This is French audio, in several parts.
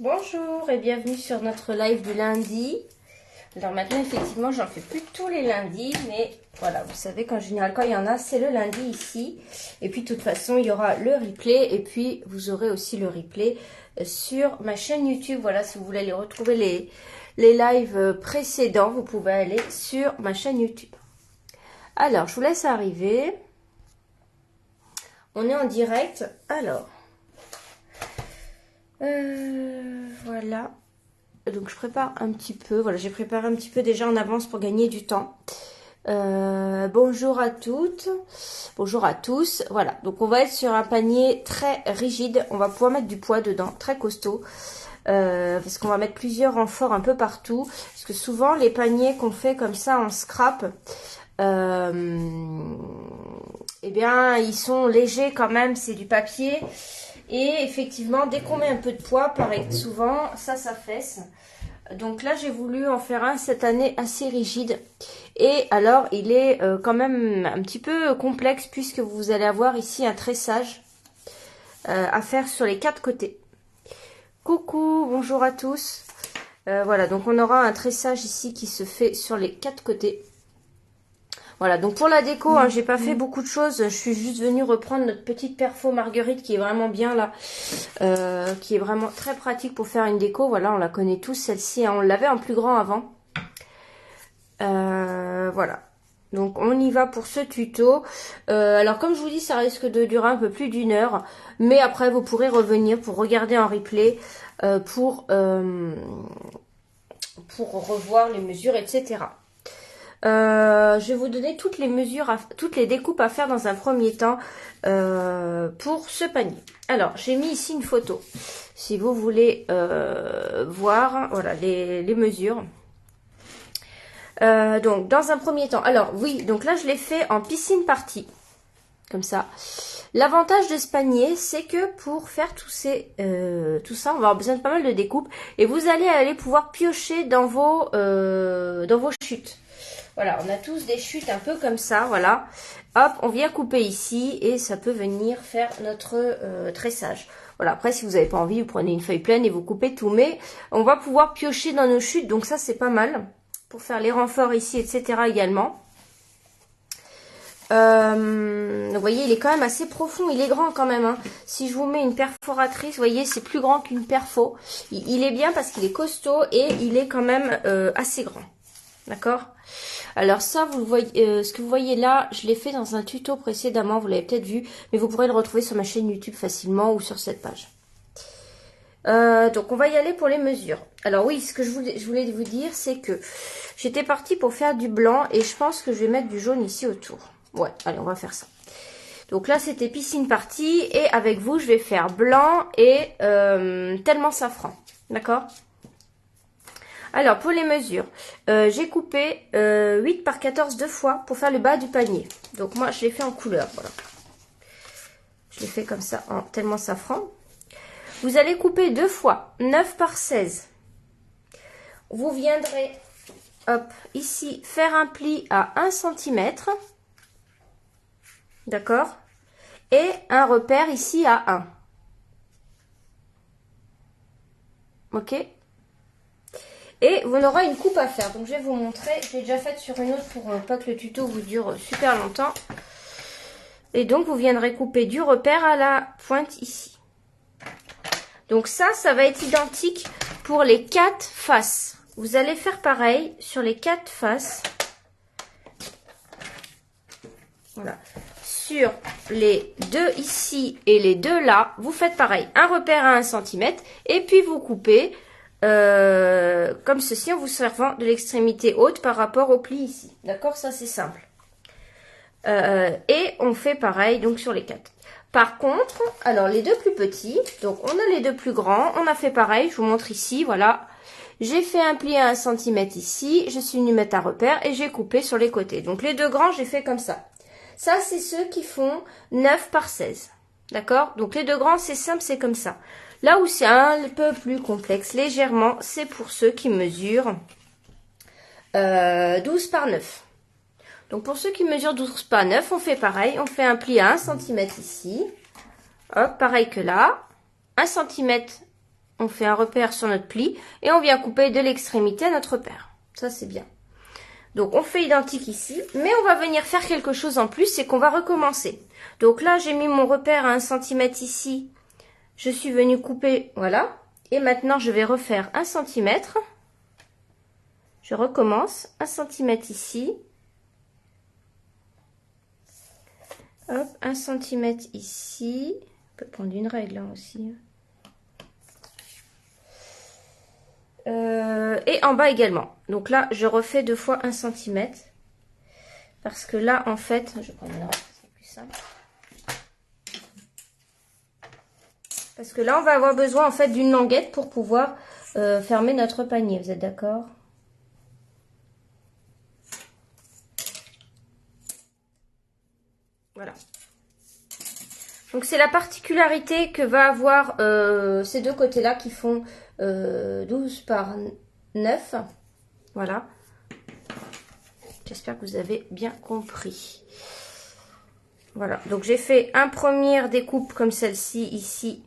Bonjour et bienvenue sur notre live du lundi. Alors maintenant, effectivement, j'en fais plus tous les lundis, mais voilà, vous savez qu'en général, quand il y en a, c'est le lundi ici. Et puis, de toute façon, il y aura le replay et puis vous aurez aussi le replay sur ma chaîne YouTube. Voilà, si vous voulez aller retrouver les lives précédents, vous pouvez aller sur ma chaîne YouTube. Alors, je vous laisse arriver. On est en direct. Alors, voilà. Donc je prépare un petit peu, voilà, j'ai préparé un petit peu déjà en avance pour gagner du temps. Bonjour à toutes, bonjour à tous. Voilà, donc on va être sur un panier très rigide, on va pouvoir mettre du poids dedans, très costaud. Parce qu'on va mettre plusieurs renforts un peu partout. Parce que souvent les paniers qu'on fait comme ça en scrap, eh bien ils sont légers quand même, c'est du papier. Et effectivement, dès qu'on met un peu de poids, pareil, souvent, ça s'affaisse. Donc là, j'ai voulu en faire un cette année assez rigide. Et alors, il est quand même un petit peu complexe puisque vous allez avoir ici un tressage à faire sur les 4 côtés. Coucou, bonjour à tous. Voilà, donc on aura un tressage ici qui se fait sur les 4 côtés. Voilà, donc pour la déco, hein, j'ai pas fait beaucoup de choses. Je suis juste venue reprendre notre petite perfo Marguerite qui est vraiment bien là. Qui est vraiment très pratique pour faire une déco. Voilà, on la connaît tous celle-ci. Hein, on l'avait en plus grand avant. Voilà. Donc on y va pour ce tuto. Alors comme je vous dis, ça risque de durer un peu plus d'1 heure. Mais après, vous pourrez revenir pour regarder en replay. Pour revoir les mesures, etc. Je vais vous donner toutes les mesures, toutes les découpes à faire dans un premier temps pour ce panier. Alors, j'ai mis ici une photo. Si vous voulez voir, voilà, les mesures. Donc, dans un premier temps, alors oui, donc là, je l'ai fait en piscine partie. Comme ça. L'avantage de ce panier, c'est que pour faire tout ça, on va avoir besoin de pas mal de découpes. Et vous allez pouvoir piocher dans vos chutes. Voilà, on a tous des chutes un peu comme ça, voilà. Hop, on vient couper ici et ça peut venir faire notre tressage. Voilà, après si vous n'avez pas envie, vous prenez une feuille pleine et vous coupez tout. Mais on va pouvoir piocher dans nos chutes, donc ça c'est pas mal. Pour faire les renforts ici, etc. également. Vous voyez, il est quand même assez profond, il est grand quand même. Hein. Si je vous mets une perforatrice, vous voyez, c'est plus grand qu'une perfo. Il est bien parce qu'il est costaud et il est quand même assez grand. D'accord? Alors ça, vous le voyez, ce que vous voyez là, je l'ai fait dans un tuto précédemment, vous l'avez peut-être vu, mais vous pourrez le retrouver sur ma chaîne YouTube facilement ou sur cette page. Donc on va y aller pour les mesures. Alors oui, ce que je voulais vous dire, c'est que j'étais partie pour faire du blanc et je pense que je vais mettre du jaune ici autour. Ouais, allez, on va faire ça. Donc là, c'était piscine partie et avec vous, je vais faire blanc et tellement safran. D'accord? Alors, pour les mesures, j'ai coupé 8 par 14 deux fois pour faire le bas du panier. Donc moi, je l'ai fait en couleur, voilà. Je l'ai fait comme ça, en tellement safran. Vous allez couper 2 fois 9 par 16. Vous viendrez, hop, ici, faire un pli à 1 cm. D'accord? Et un repère ici à 1. Ok? Et on aura une coupe à faire. Donc je vais vous montrer. Je l'ai déjà faite sur une autre pour pas que le tuto vous dure super longtemps. Et donc vous viendrez couper du repère à la pointe ici. Donc ça va être identique pour les 4 faces. Vous allez faire pareil sur les 4 faces. Voilà. Sur les 2 ici et les 2 là, vous faites pareil. Un repère à 1 cm et puis vous coupez comme ceci en vous servant de l'extrémité haute par rapport au pli ici. D'accord? Ça c'est simple. Et on fait pareil donc sur les 4. Par contre, alors les 2 plus petits, donc on a les 2 plus grands, on a fait pareil, je vous montre ici, voilà. J'ai fait un pli à 1 cm ici, je suis venue mettre un repère et j'ai coupé sur les côtés. Donc les 2 grands, j'ai fait comme ça. Ça, c'est ceux qui font 9 par 16. D'accord? Donc les 2 grands, c'est simple, c'est comme ça. Là où c'est un peu plus complexe, légèrement, c'est pour ceux qui mesurent 12 par 9. Donc pour ceux qui mesurent 12 par 9, on fait pareil. On fait un pli à 1 cm ici. Hop, pareil que là. 1 cm On fait un repère sur notre pli et on vient couper de l'extrémité à notre repère. Ça, c'est bien. Donc, on fait identique ici, mais on va venir faire quelque chose en plus, c'est qu'on va recommencer. Donc là, j'ai mis mon repère à 1 cm ici. Je suis venue couper, voilà. Et maintenant, je vais refaire 1 cm. Je recommence, 1 cm ici. Hop, 1 cm ici. On peut prendre une règle hein, aussi. Et en bas également. Donc là, je refais 2 fois 1 cm. Parce que là, en fait, je vais prendre une règle, c'est plus simple. Parce que là, on va avoir besoin en fait d'une languette pour pouvoir fermer notre panier. Vous êtes d'accord? Voilà. Donc c'est la particularité que va avoir ces deux côtés-là qui font 12 par 9. Voilà. J'espère que vous avez bien compris. Voilà. Donc j'ai fait un première découpe comme celle-ci ici.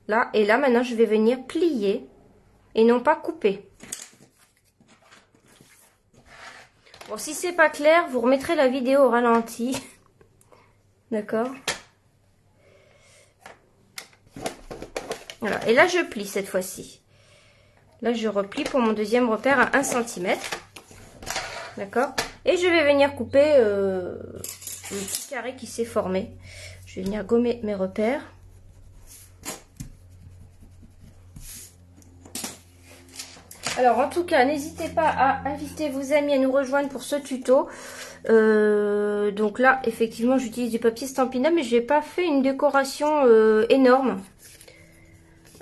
Là. Et là maintenant je vais venir plier et non pas couper. Bon, si c'est pas clair, vous remettrez la vidéo au ralenti. D'accord? Voilà. Et là, je plie cette fois-ci. Là, je replie pour mon deuxième repère à 1 cm. D'accord? Et je vais venir couper le petit carré qui s'est formé. Je vais venir gommer mes repères. Alors, en tout cas, n'hésitez pas à inviter vos amis à nous rejoindre pour ce tuto. Donc là, effectivement, j'utilise du papier Stampin' Up, mais je n'ai pas fait une décoration énorme.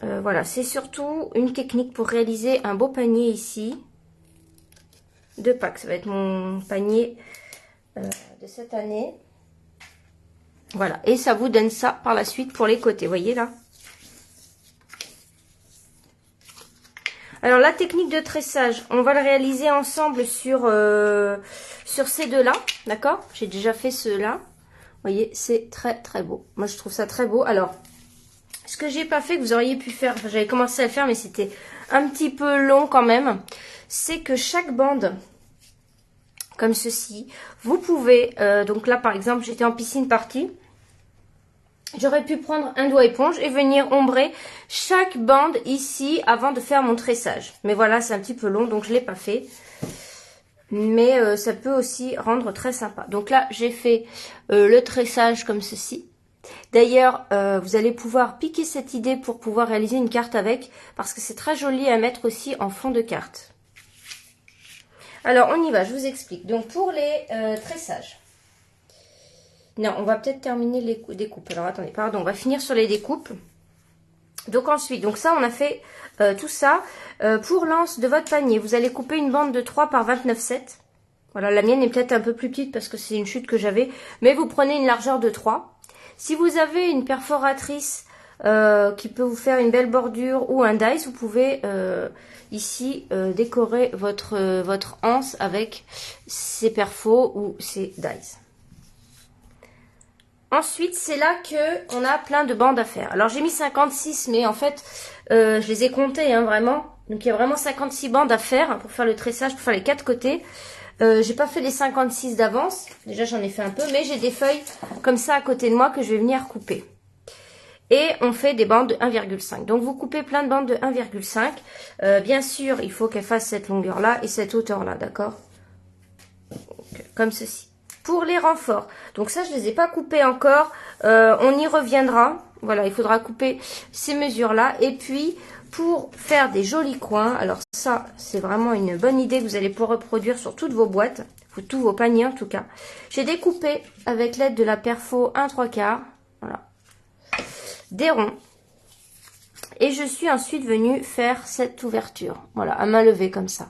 Voilà, c'est surtout une technique pour réaliser un beau panier ici. De Pâques, ça va être mon panier de cette année. Voilà, et ça vous donne ça par la suite pour les côtés, voyez là. Alors la technique de tressage, on va le réaliser ensemble sur ces deux-là, d'accord? J'ai déjà fait ceux-là. Vous voyez, c'est très très beau. Moi je trouve ça très beau. Alors, ce que j'ai pas fait, que vous auriez pu faire, enfin, j'avais commencé à le faire, mais c'était un petit peu long quand même, c'est que chaque bande, comme ceci, vous pouvez, donc là par exemple, j'étais en piscine partie, j'aurais pu prendre un doigt éponge et venir ombrer chaque bande ici avant de faire mon tressage. Mais voilà, c'est un petit peu long, donc je ne l'ai pas fait. Mais ça peut aussi rendre très sympa. Donc là, j'ai fait le tressage comme ceci. D'ailleurs, vous allez pouvoir piquer cette idée pour pouvoir réaliser une carte avec, parce que c'est très joli à mettre aussi en fond de carte. Alors, on y va, je vous explique. Donc, pour les tressages. Non, on va peut-être terminer les découpes. Alors, attendez, pardon, on va finir sur les découpes. Donc, ensuite, donc ça, on a fait tout ça. Pour l'anse de votre panier, vous allez couper une bande de 3 par 29,7. Voilà, la mienne est peut-être un peu plus petite parce que c'est une chute que j'avais. Mais vous prenez une largeur de 3. Si vous avez une perforatrice qui peut vous faire une belle bordure ou un dies, vous pouvez ici décorer votre anse avec ces perfos ou ces dies. Ensuite, c'est là que on a plein de bandes à faire. Alors, j'ai mis 56, mais en fait, je les ai comptées, hein, vraiment. Donc, il y a vraiment 56 bandes à faire pour faire le tressage, pour faire les 4 côtés. J'ai pas fait les 56 d'avance. Déjà, j'en ai fait un peu, mais j'ai des feuilles comme ça à côté de moi que je vais venir couper. Et on fait des bandes de 1,5. Donc, vous coupez plein de bandes de 1,5. Bien sûr, il faut qu'elles fassent cette longueur-là et cette hauteur-là, d'accord? Comme ceci. Pour les renforts, donc ça je les ai pas coupés encore, on y reviendra, voilà, il faudra couper ces mesures là, et puis pour faire des jolis coins, alors ça c'est vraiment une bonne idée que vous allez pouvoir reproduire sur toutes vos boîtes, tous vos paniers en tout cas. J'ai découpé avec l'aide de la perfo 1/3, voilà, des ronds, et je suis ensuite venue faire cette ouverture, voilà, à main levée comme ça.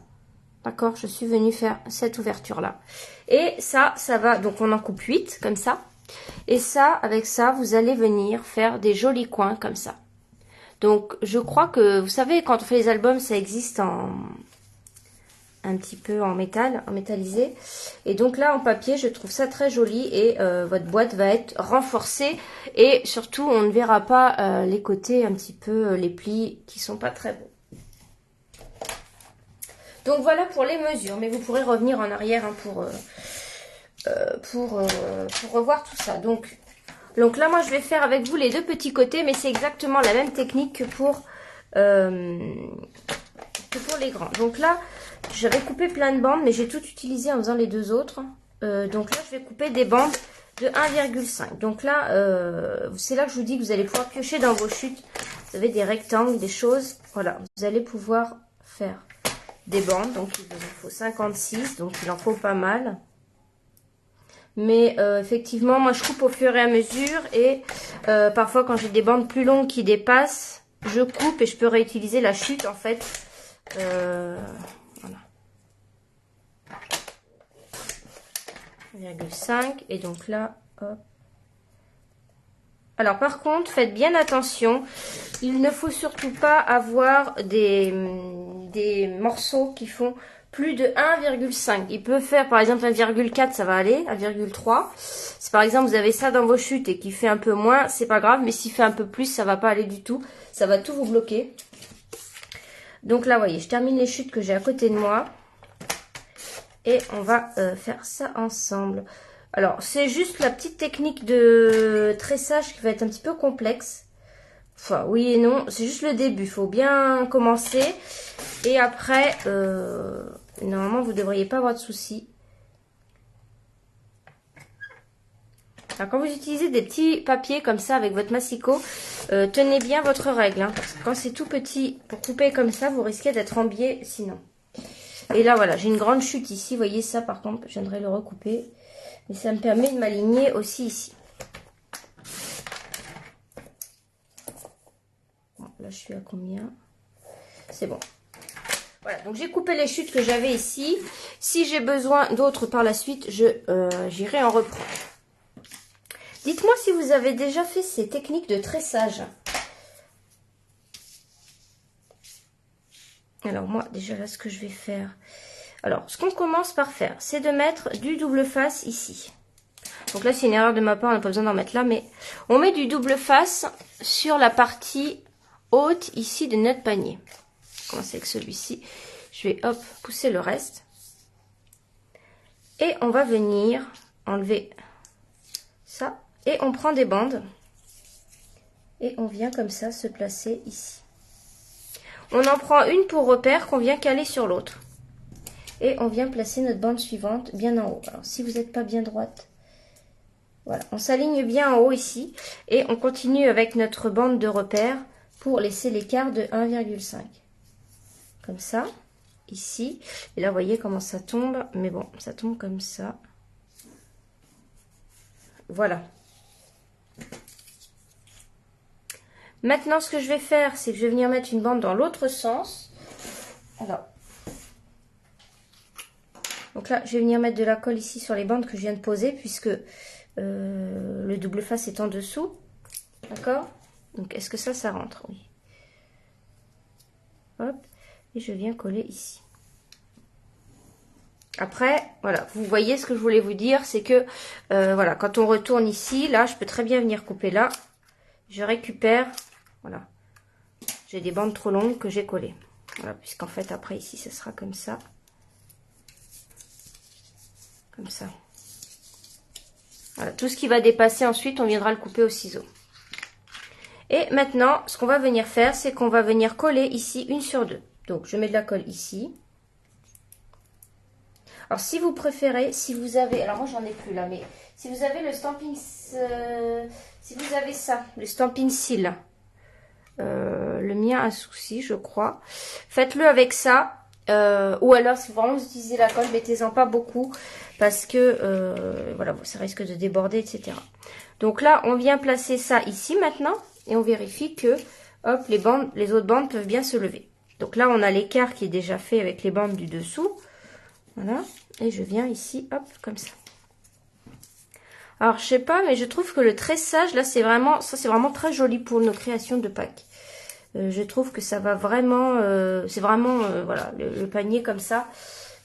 D'accord, je suis venue faire cette ouverture-là. Et ça va, donc on en coupe 8, comme ça. Et ça, avec ça, vous allez venir faire des jolis coins, comme ça. Donc, je crois que, vous savez, quand on fait les albums, ça existe un petit peu en métal, en métallisé. Et donc là, en papier, je trouve ça très joli et votre boîte va être renforcée. Et surtout, on ne verra pas les côtés un petit peu, les plis qui sont pas très beaux. Donc voilà pour les mesures, mais vous pourrez revenir en arrière hein, pour revoir tout ça. Donc là, moi, je vais faire avec vous les deux petits côtés, mais c'est exactement la même technique que pour les grands. Donc là, j'avais coupé plein de bandes, mais j'ai tout utilisé en faisant les deux autres. Donc là, je vais couper des bandes de 1,5. Donc là, c'est là que je vous dis que vous allez pouvoir piocher dans vos chutes. Vous avez des rectangles, des choses. Voilà, vous allez pouvoir faire des bandes. Donc il vous en faut 56, donc il en faut pas mal. Mais effectivement, moi je coupe au fur et à mesure. Et parfois, quand j'ai des bandes plus longues qui dépassent, je coupe et je peux réutiliser la chute en fait. Voilà. 1,5 et donc là, hop. Alors par contre, faites bien attention. Il ne faut surtout pas avoir des morceaux qui font plus de 1,5. Il peut faire par exemple 1,4, ça va aller, 1,3. Si par exemple vous avez ça dans vos chutes et qui fait un peu moins, c'est pas grave, mais s'il fait un peu plus, ça va pas aller du tout. Ça va tout vous bloquer. Donc là, vous voyez, je termine les chutes que j'ai à côté de moi. Et on va faire ça ensemble. Alors, c'est juste la petite technique de tressage qui va être un petit peu complexe. Enfin, oui et non, c'est juste le début. Il faut bien commencer. Et après, normalement, vous ne devriez pas avoir de soucis. Alors, quand vous utilisez des petits papiers comme ça avec votre massicot, tenez bien votre règle. Hein, parce que quand c'est tout petit, pour couper comme ça, vous risquez d'être en biais sinon. Et là, voilà, j'ai une grande chute ici. Vous voyez ça, par contre, je viendrai le recouper. Et ça me permet de m'aligner aussi ici. Bon, là, je suis à combien? C'est bon. Voilà, donc j'ai coupé les chutes que j'avais ici. Si j'ai besoin d'autres par la suite, j'irai en reprendre. Dites-moi si vous avez déjà fait ces techniques de tressage. Alors moi, déjà là, ce que je vais faire... Alors, ce qu'on commence par faire, c'est de mettre du double face ici. Donc là, c'est une erreur de ma part, on n'a pas besoin d'en mettre là, mais on met du double face sur la partie haute ici de notre panier. On commence avec celui-ci. Je vais, hop, pousser le reste. Et on va venir enlever ça. Et on prend des bandes. Et on vient comme ça se placer ici. On en prend une pour repère qu'on vient caler sur l'autre. Et on vient placer notre bande suivante bien en haut. Alors, si vous n'êtes pas bien droite, voilà, on s'aligne bien en haut ici. Et on continue avec notre bande de repère pour laisser l'écart de 1,5. Comme ça, ici. Et là, vous voyez comment ça tombe. Mais bon, ça tombe comme ça. Voilà. Maintenant, ce que je vais faire, c'est que je vais venir mettre une bande dans l'autre sens. Alors, donc là, je vais venir mettre de la colle ici sur les bandes que je viens de poser, puisque le double face est en dessous. D'accord? Donc, est-ce que ça rentre? Oui. Hop. Et je viens coller ici. Après, voilà, vous voyez ce que je voulais vous dire, c'est que, voilà, quand on retourne ici, là, je peux très bien venir couper là. Je récupère, voilà. J'ai des bandes trop longues que j'ai collées. Voilà, puisqu'en fait, après, ici, ce sera comme ça. Comme ça. Voilà, tout ce qui va dépasser ensuite, on viendra le couper au ciseau. Et maintenant, ce qu'on va venir faire, c'est qu'on va venir coller ici une sur deux. Donc, je mets de la colle ici. Alors, si vous préférez, si vous avez... Alors, moi, j'en ai plus là, mais si vous avez le Stampin'... si vous avez ça, le Stampin' Seal. Le mien a un souci, je crois. Faites-le avec ça. Ou alors, si vraiment vous utilisez la colle, mettez-en pas beaucoup. Parce que, voilà, ça risque de déborder, etc. Donc là, on vient placer ça ici maintenant. Et on vérifie que, hop, les autres bandes peuvent bien se lever. Donc là, on a l'écart qui est déjà fait avec les bandes du dessous. Voilà. Et je viens ici, hop, comme ça. Alors, je sais pas, mais je trouve que le tressage, là, c'est vraiment très joli pour nos créations de Pâques. Je trouve que ça va vraiment, c'est vraiment, voilà, le panier comme ça,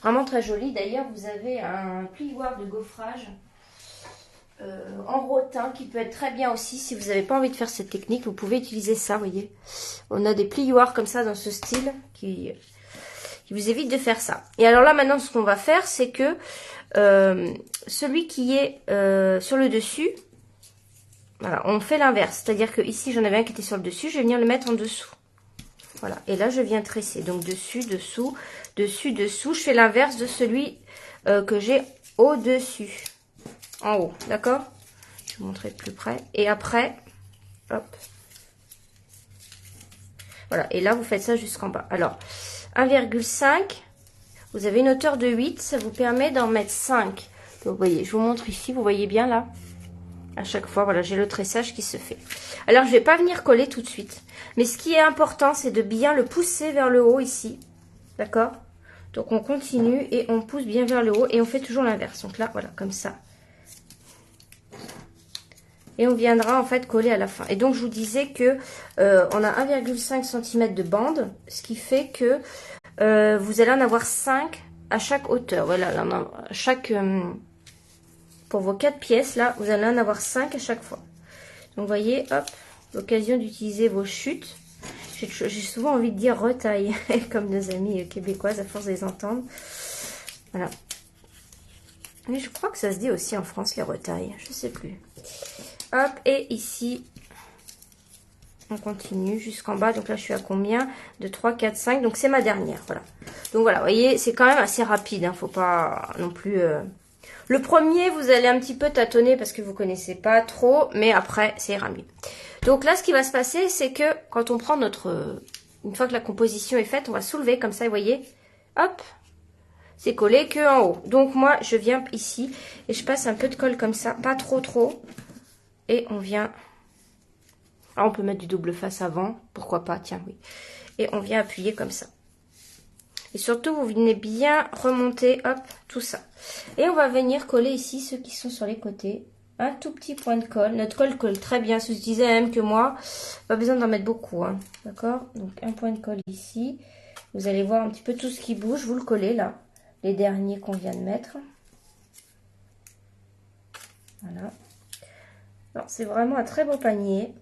Vraiment très joli. D'ailleurs, vous avez un plioir de gaufrage en rotin qui peut être très bien aussi. Si vous n'avez pas envie de faire cette technique, vous pouvez utiliser ça, vous voyez. On a des plioirs comme ça dans ce style qui vous évite de faire ça. Et alors là, maintenant, ce qu'on va faire, c'est que celui qui est sur le dessus, voilà, on fait l'inverse. C'est-à-dire que ici, j'en avais un qui était sur le dessus, je vais venir le mettre en dessous. Voilà, et là, je viens tresser. Donc, dessus, dessous, dessus, dessous. Je fais l'inverse de celui que j'ai au-dessus. En haut, d'accord? Je vais vous montrer de plus près. Et après, hop. Voilà, et là, vous faites ça jusqu'en bas. Alors, 1,5, vous avez une hauteur de 8, ça vous permet d'en mettre 5. Donc, vous voyez, je vous montre ici, vous voyez bien là? À chaque fois, voilà, j'ai le tressage qui se fait. Alors, je ne vais pas venir coller tout de suite. Mais ce qui est important, c'est de bien le pousser vers le haut ici. D'accord? Donc, on continue et on pousse bien vers le haut et on fait toujours l'inverse. Donc là, voilà, comme ça. Et on viendra en fait coller à la fin. Et donc, je vous disais que on a 1,5 cm de bande, ce qui fait que vous allez en avoir 5 à chaque hauteur. Voilà, là, chaque... pour vos 4 pièces, là, vous allez en avoir 5 à chaque fois. Donc, vous voyez, hop, l'occasion d'utiliser vos chutes. J'ai souvent envie de dire retaille, comme nos amis québécoises, à force de les entendre. Voilà. Mais je crois que ça se dit aussi en France, les retailles. Je sais plus. Hop, et ici, on continue jusqu'en bas. Donc là, je suis à combien? De 3, 4, 5. Donc, c'est ma dernière, voilà. Donc, voilà, vous voyez, c'est quand même assez rapide. Hein, faut pas non plus... Le premier, vous allez un petit peu tâtonner parce que vous connaissez pas trop. Mais après, ça ira mieux. Donc là, ce qui va se passer, c'est que quand on prend notre... Une fois que la composition est faite, on va soulever comme ça, vous voyez. Hop, c'est collé que en haut. Donc moi, je viens ici et je passe un peu de colle comme ça. Pas trop, trop. Et on vient... Alors, on peut mettre du double face avant. Pourquoi pas, tiens, oui. Et on vient appuyer comme ça. Et surtout, vous venez bien remonter, hop, tout ça. Et on va venir coller ici ceux qui sont sur les côtés. Un tout petit point de colle. Notre colle colle très bien. Si je disais même que moi, pas besoin d'en mettre beaucoup, hein. D'accord? Donc, un point de colle ici. Vous allez voir un petit peu tout ce qui bouge. Vous le collez là. Les derniers qu'on vient de mettre. Voilà. C'est vraiment un très beau panier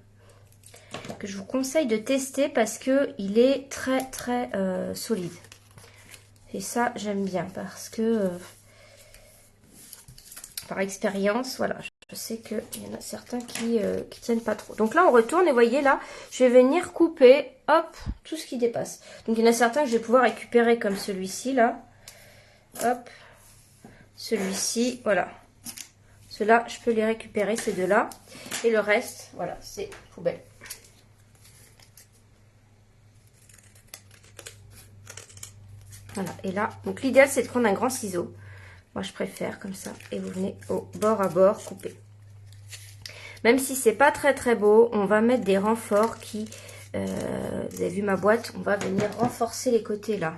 que je vous conseille de tester parce que il est très très solide. Et ça, j'aime bien parce que par expérience, voilà, je sais qu'il y en a certains qui tiennent pas trop. Donc là, on retourne et voyez là, je vais venir couper, hop, tout ce qui dépasse. Donc il y en a certains que je vais pouvoir récupérer comme celui-ci là. Hop, celui-ci, voilà. Ceux-là, je peux les récupérer, ces deux-là. Et le reste, voilà, c'est poubelle. Voilà, et là, donc l'idéal, c'est de prendre un grand ciseau. Moi, je préfère comme ça. Et vous venez au bord à bord couper. Même si c'est pas très très beau, on va mettre des renforts qui... vous avez vu ma boîte, on va venir renforcer les côtés là.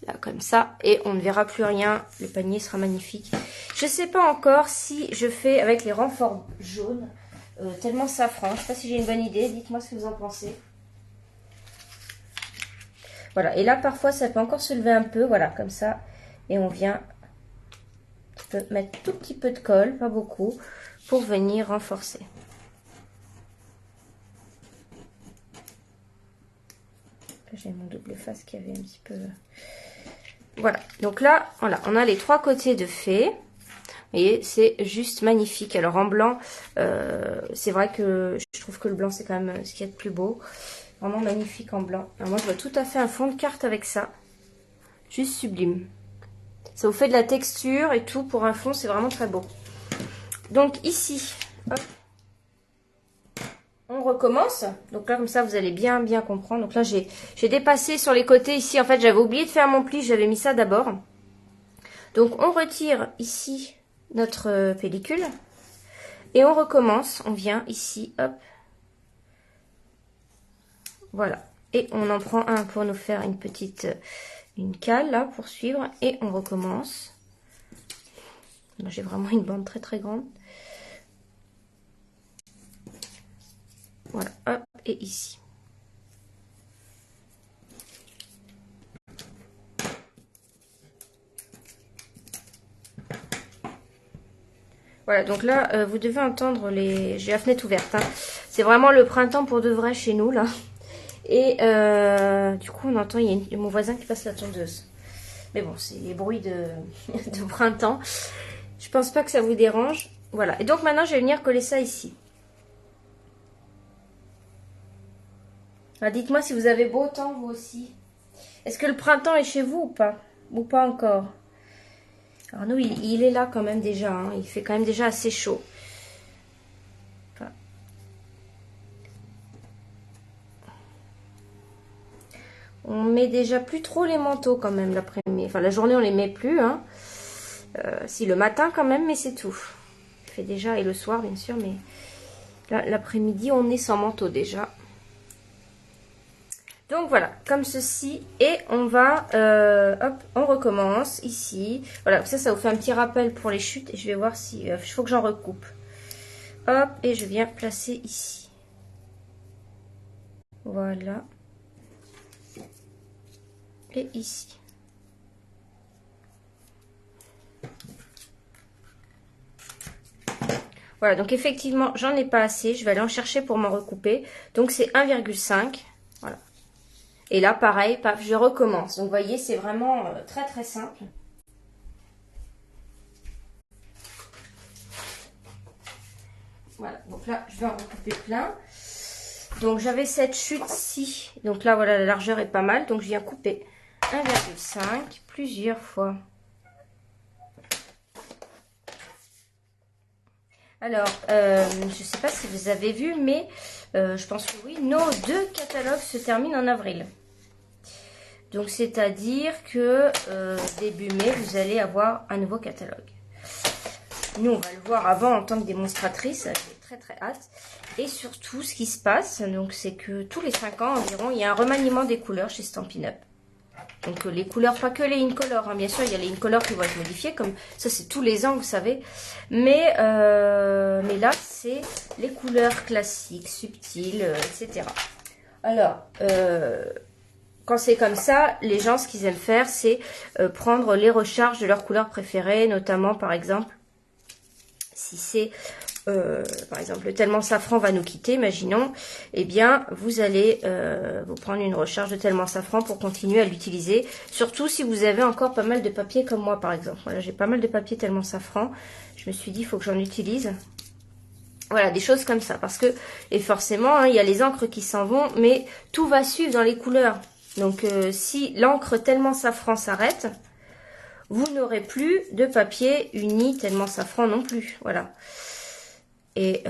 Là, comme ça. Et on ne verra plus rien. Le panier sera magnifique. Je sais pas encore si je fais avec les renforts jaunes. Tellement safran. Je sais pas si j'ai une bonne idée. Dites-moi ce que vous en pensez. Voilà. Et là, parfois, ça peut encore se lever un peu. Voilà, comme ça. Et on vient mettre tout petit peu de colle, pas beaucoup, pour venir renforcer. J'ai mon double face qui avait un petit peu... Voilà, donc là, voilà, on a les trois côtés de fait. Vous voyez, c'est juste magnifique. Alors en blanc, c'est vrai que je trouve que le blanc, c'est quand même ce qu'il y a de plus beau. Vraiment magnifique en blanc. Alors moi, je vois tout à fait un fond de carte avec ça. Juste sublime. Ça vous fait de la texture et tout pour un fond, c'est vraiment très beau. Donc ici, hop, on recommence. Donc là, comme ça, vous allez bien comprendre. Donc là, j'ai dépassé sur les côtés ici. En fait, j'avais oublié de faire mon pli. J'avais mis ça d'abord. Donc, on retire ici notre pellicule. Et on recommence. On vient ici, hop. Voilà. Et on en prend un pour nous faire une petite... une cale, là, pour suivre. Et on recommence. J'ai vraiment une bande très très grande. Voilà, hop, et ici. Voilà, donc là, vous devez entendre les... J'ai la fenêtre ouverte, hein. C'est vraiment le printemps pour de vrai chez nous, là. Et du coup, on entend, il y a mon voisin qui passe la tondeuse. Mais bon, c'est les bruits de, de printemps. Je pense pas que ça vous dérange. Voilà, et donc maintenant, je vais venir coller ça ici. Dites-moi si vous avez beau temps, vous aussi. Est-ce que le printemps est chez vous ou pas? Ou pas encore? Alors nous, il est là quand même déjà, hein. Il fait quand même déjà assez chaud. Enfin, on met déjà plus trop les manteaux quand même l'après-midi. Enfin, la journée, on les met plus, hein. Si, le matin quand même, mais c'est tout. Il fait déjà, et le soir bien sûr, mais là, l'après-midi, on est sans manteau déjà. Donc voilà, comme ceci, et on va, hop, on recommence ici. Voilà, ça vous fait un petit rappel pour les chutes, et je vais voir si, il faut que j'en recoupe. Hop, et je viens placer ici. Voilà. Et ici. Voilà, donc effectivement, j'en ai pas assez, je vais aller en chercher pour m'en recouper. Donc c'est 1,5, voilà. Et là, pareil, paf, je recommence. Donc, vous voyez, c'est vraiment très, très simple. Voilà, donc là, je vais en recouper plein. Donc, j'avais cette chute-ci. Donc là, voilà, la largeur est pas mal. Donc, je viens couper 1,5 plusieurs fois. Alors, je ne sais pas si vous avez vu, mais je pense que oui, nos 2 catalogues se terminent en avril. Donc, c'est-à-dire que début mai, vous allez avoir un nouveau catalogue. Nous, on va le voir avant en tant que démonstratrice. J'ai très, très hâte. Et surtout, ce qui se passe, donc, c'est que tous les 5 ans environ, il y a un remaniement des couleurs chez Stampin' Up. Donc, les couleurs, pas que les Incolor, hein. Bien sûr, il y a les Incolor qui vont être modifiés. Comme ça, c'est tous les ans, vous savez. Mais là, c'est les couleurs classiques, subtiles, etc. Alors... quand c'est comme ça, les gens, ce qu'ils aiment faire, c'est prendre les recharges de leurs couleurs préférées, notamment, par exemple, si c'est, par exemple, le Tellement Safran va nous quitter, imaginons, eh bien, vous allez vous prendre une recharge de Tellement Safran pour continuer à l'utiliser, surtout si vous avez encore pas mal de papier comme moi, par exemple. Voilà, j'ai pas mal de papier Tellement Safran, je me suis dit, il faut que j'en utilise. Voilà, des choses comme ça, parce que, et forcément, hein, il y a les encres qui s'en vont, mais tout va suivre dans les couleurs. Donc, si l'encre Tellement Safran s'arrête, vous n'aurez plus de papier uni Tellement Safran non plus. Voilà. Et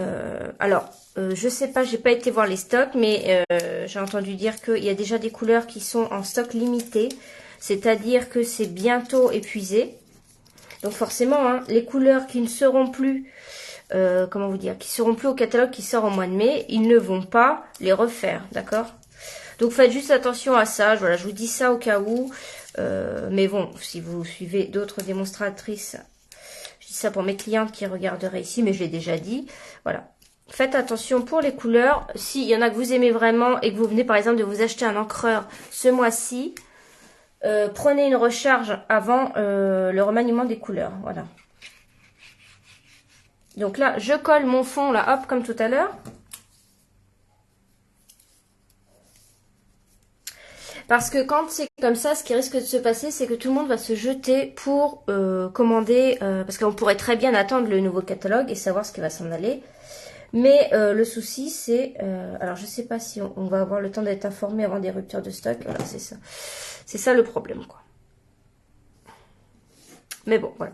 alors, je sais pas, j'ai pas été voir les stocks, mais j'ai entendu dire qu'il y a déjà des couleurs qui sont en stock limité. C'est-à-dire que c'est bientôt épuisé. Donc forcément, hein, les couleurs qui ne seront plus... comment vous dire, qui seront plus au catalogue qui sort au mois de mai, ils ne vont pas les refaire, d'accord? Donc faites juste attention à ça, voilà, je vous dis ça au cas où, mais bon, si vous suivez d'autres démonstratrices, je dis ça pour mes clientes qui regarderaient ici, mais je l'ai déjà dit, voilà. Faites attention pour les couleurs, s'il y en a que vous aimez vraiment et que vous venez par exemple de vous acheter un encreur ce mois-ci, prenez une recharge avant le remaniement des couleurs, voilà. Donc là, je colle mon fond, là, hop, comme tout à l'heure. Parce que quand c'est comme ça, ce qui risque de se passer, c'est que tout le monde va se jeter pour commander. Parce qu'on pourrait très bien attendre le nouveau catalogue et savoir ce qui va s'en aller. Mais le souci, c'est... alors, je sais pas si on va avoir le temps d'être informé avant des ruptures de stock. Voilà, c'est ça. C'est ça le problème, quoi. Mais bon, voilà.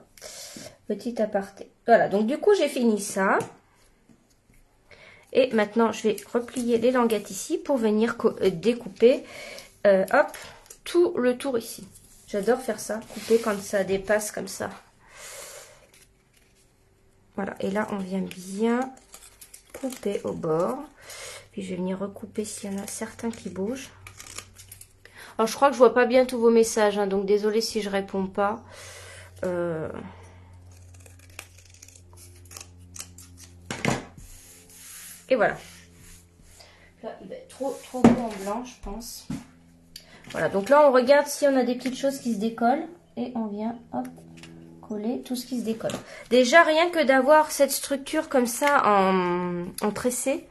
Petit aparté. Voilà, donc du coup, j'ai fini ça. Et maintenant, je vais replier les languettes ici pour venir découper, hop, tout le tour ici. J'adore faire ça, couper quand ça dépasse comme ça. Voilà, et là, on vient bien couper au bord. Puis, je vais venir recouper s'il y en a certains qui bougent. Alors, je crois que je vois pas bien tous vos messages, hein, donc désolée si je réponds pas. Et voilà. Là, il va être trop beau en blanc, je pense. Voilà, donc là, on regarde si on a des petites choses qui se décollent. Et on vient, hop, coller tout ce qui se décolle. Déjà, rien que d'avoir cette structure comme ça en tressé,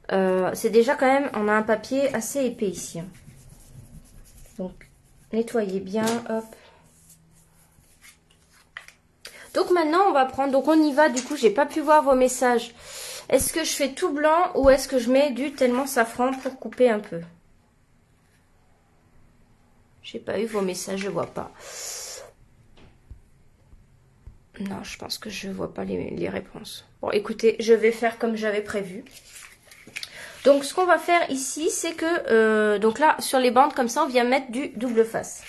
c'est déjà quand même, on a un papier assez épais ici. Hein. Donc, nettoyez bien, hop. Donc maintenant, on va prendre, donc on y va, du coup, j'ai pas pu voir vos messages. Est-ce que je fais tout blanc ou est-ce que je mets du tellement safran pour couper un peu? J'ai pas eu vos messages, je vois pas. Non, je pense que je vois pas les réponses. Bon, écoutez, je vais faire comme j'avais prévu. Donc, ce qu'on va faire ici, c'est que... donc là, sur les bandes, comme ça, on vient mettre du double face.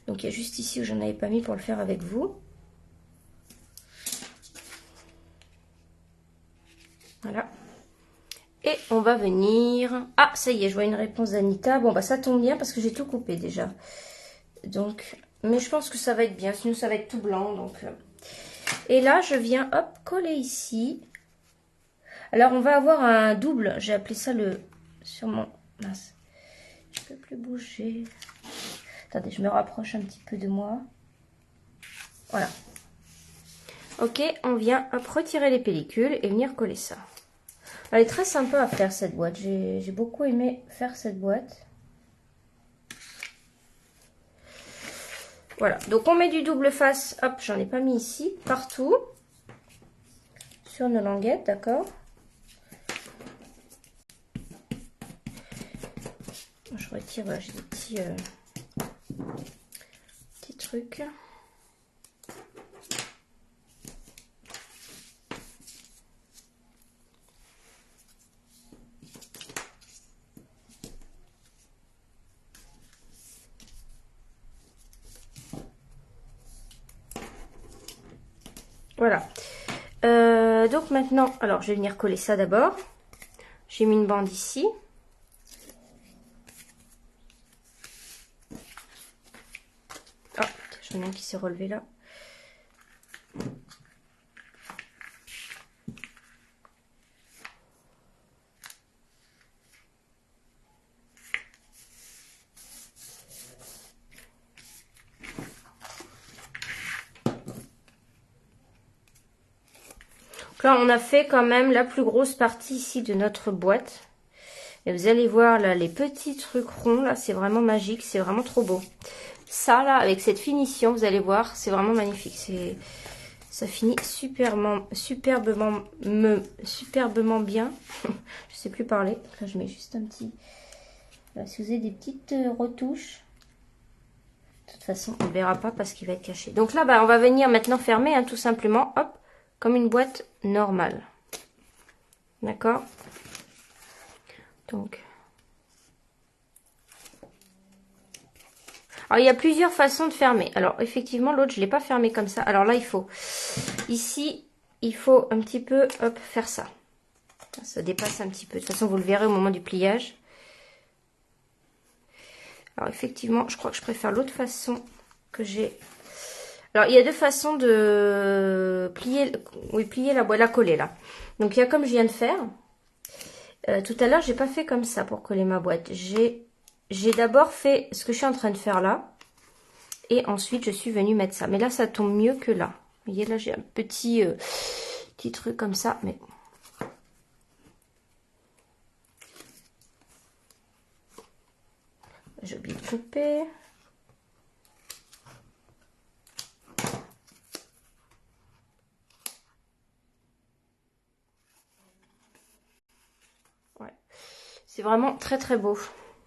Donc, il y a juste ici où j'en avais pas mis pour le faire avec vous. Voilà. Et on va venir... Ah, ça y est, je vois une réponse d'Anita. Bon, bah ça tombe bien parce que j'ai tout coupé déjà. Donc, mais je pense que ça va être bien. Sinon, ça va être tout blanc. Donc, Et là, je viens, hop, coller ici. Alors, on va avoir un double. J'ai appelé ça le... Sur mon... Mince. Je peux plus bouger. Attendez, je me rapproche un petit peu de moi. Voilà. Ok, on vient, hop, retirer les pellicules et venir coller ça. Elle est très sympa à faire cette boîte. J'ai beaucoup aimé faire cette boîte. Voilà, donc on met du double face. Hop, j'en ai pas mis ici, partout. Sur nos languettes, d'accord. Je retire, voilà, j'ai des petits trucs. Voilà. Donc maintenant, alors je vais venir coller ça d'abord. J'ai mis une bande ici. Oh, j'en ai un qui s'est relevé là. Là, on a fait quand même la plus grosse partie ici de notre boîte. Et vous allez voir là, les petits trucs ronds, là, c'est vraiment magique, c'est vraiment trop beau. Ça, là, avec cette finition, vous allez voir, c'est vraiment magnifique. Ça finit superbement bien. Je sais plus parler. Là, je mets juste un petit... Là, si vous avez des petites retouches. De toute façon, on ne verra pas parce qu'il va être caché. Donc là, bah, on va venir maintenant fermer, hein, tout simplement, hop, comme une boîte normale. D'accord? Donc. Alors, il y a plusieurs façons de fermer. Alors, effectivement, l'autre, je ne l'ai pas fermé comme ça. Alors là, il faut... Ici, il faut un petit peu, hop, faire ça. Ça dépasse un petit peu. De toute façon, vous le verrez au moment du pliage. Alors, effectivement, je crois que je préfère l'autre façon que j'ai... Alors, il y a deux façons de plier, oui, plier la boîte, la coller là. Donc, il y a comme je viens de faire. Tout à l'heure, j'ai pas fait comme ça pour coller ma boîte. J'ai d'abord fait ce que je suis en train de faire là. Et ensuite, je suis venue mettre ça. Mais là, ça tombe mieux que là. Vous voyez, là, j'ai un petit truc comme ça. Mais j'ai oublié de couper. C'est vraiment très très beau.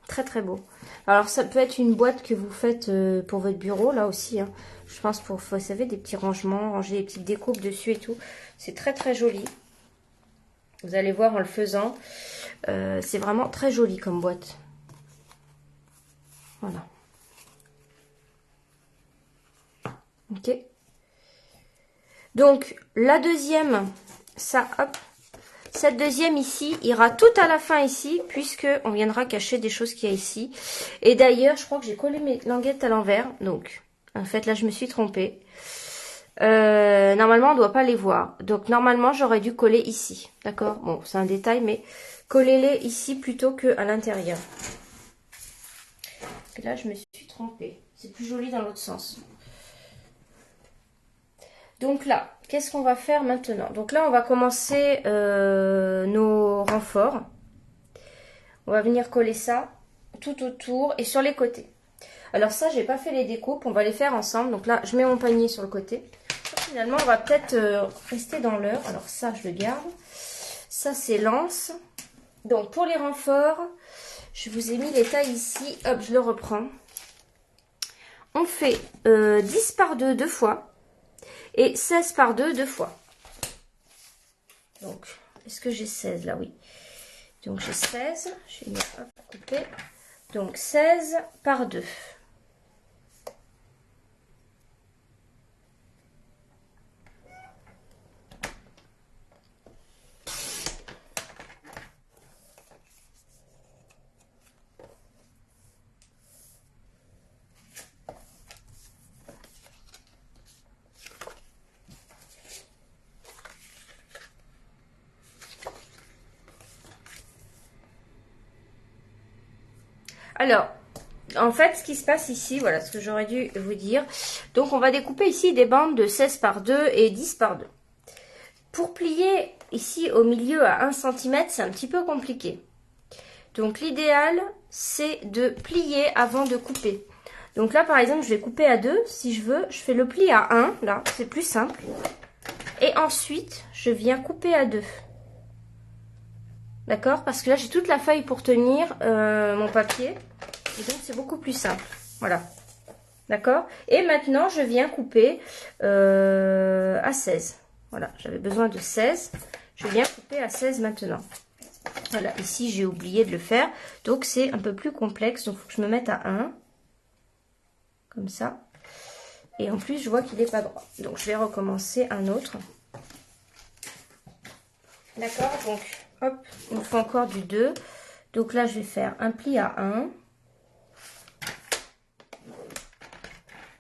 Très très beau. Alors ça peut être une boîte que vous faites pour votre bureau là aussi. Hein. Je pense pour, vous savez, des petits rangements, ranger des petites découpes dessus et tout. C'est très très joli. Vous allez voir en le faisant. C'est vraiment très joli comme boîte. Voilà. Ok. Donc la deuxième, ça hop. Cette deuxième ici ira tout à la fin ici, puisque on viendra cacher des choses qu'il y a ici. Et d'ailleurs, je crois que j'ai collé mes languettes à l'envers. Donc, en fait, là, je me suis trompée. Normalement, on ne doit pas les voir. Donc, normalement, j'aurais dû coller ici. D'accord? Bon, c'est un détail, mais collez-les ici plutôt qu'à l'intérieur. Et là, je me suis trompée. C'est plus joli dans l'autre sens. Donc là, qu'est-ce qu'on va faire maintenant? Donc là, on va commencer nos renforts. On va venir coller ça tout autour et sur les côtés. Alors ça, j'ai pas fait les découpes, on va les faire ensemble. Donc là, je mets mon panier sur le côté. Finalement, on va peut-être rester dans l'heure. Alors ça, je le garde. Ça, c'est l'anse. Donc pour les renforts, je vous ai mis les tailles ici. Hop, je le reprends. On fait 10 par 2 deux fois et 16 par 2 deux fois. Donc, est-ce que j'ai 16 là? Oui. Donc j'ai 16. Je vais couper. Donc 16 par 2. Alors, en fait, ce qui se passe ici, voilà ce que j'aurais dû vous dire. Donc, on va découper ici des bandes de 16 par 2 et 10 par 2. Pour plier ici au milieu à 1 cm, c'est un petit peu compliqué. Donc, l'idéal, c'est de plier avant de couper. Donc là, par exemple, je vais couper à 2. Si je veux, je fais le pli à 1. Là, c'est plus simple. Et ensuite, je viens couper à 2. D'accord? Parce que là, j'ai toute la feuille pour tenir mon papier. Et donc, c'est beaucoup plus simple. Voilà. D'accord? Et maintenant, je viens couper à 16. Voilà, j'avais besoin de 16. Je viens couper à 16 maintenant. Voilà, ici, j'ai oublié de le faire. Donc, c'est un peu plus complexe. Donc, il faut que je me mette à 1. Comme ça. Et en plus, je vois qu'il n'est pas droit. Donc, je vais recommencer un autre. D'accord? Donc, hop, il me faut encore du 2. Donc là, je vais faire un pli à 1.